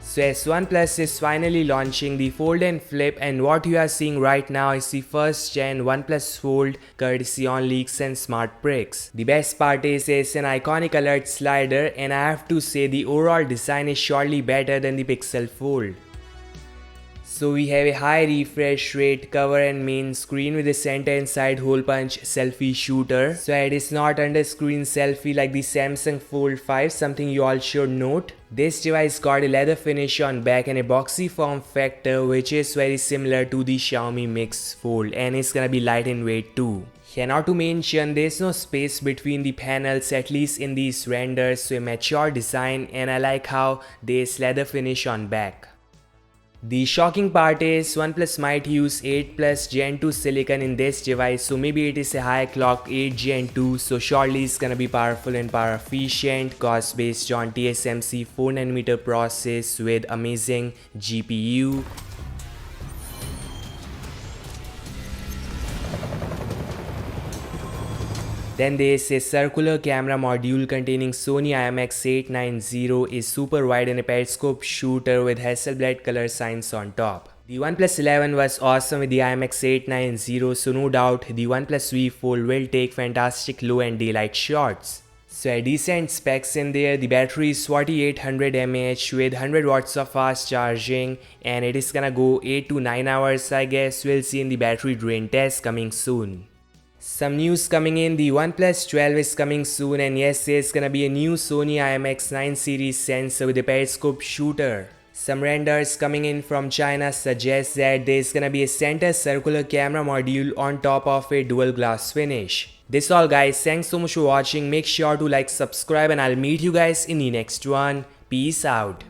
So yes, OnePlus is finally launching the Fold and Flip, and what you are seeing right now is the first gen OnePlus Fold courtesy Onleaks and Smartprix. The best part is it's an iconic alert slider, and I have to say the overall design is surely better than the Pixel Fold. So we have a high refresh rate cover and main screen with a center and side hole punch selfie shooter. So it is not under screen selfie like the Samsung Fold 5, something you all should note. This device got a leather finish on back and a boxy form factor which is very similar to the Xiaomi Mix Fold, and it's gonna be light in weight too. Here, not to mention, there's no space between the panels, at least in these renders, so a mature design, and I like how there's leather finish on back. The shocking part is OnePlus might use 8 Plus Gen 2 silicon in this device, so maybe it is a high clock 8 Gen 2, so surely it's gonna be powerful and power efficient, cause based on TSMC 4nm process with amazing GPU. Then there's a circular camera module containing Sony IMX890, a super wide and a periscope shooter with Hasselblad color signs on top. The OnePlus 11 was awesome with the IMX890, so no doubt the OnePlus V Fold will take fantastic low and daylight shots. So a decent specs in there. The battery is 4800 mAh with 100 watts of fast charging, and it is gonna go 8 to 9 hours I guess. We'll see in the battery drain test coming soon. Some news coming in, the OnePlus 12 is coming soon, and yes, there's gonna be a new Sony IMX9 series sensor with a periscope shooter. Some renders coming in from China suggest that there's gonna be a center circular camera module on top of a dual glass finish. This all guys, thanks so much for watching. Make sure to like, subscribe, and I'll meet you guys in the next one. Peace out.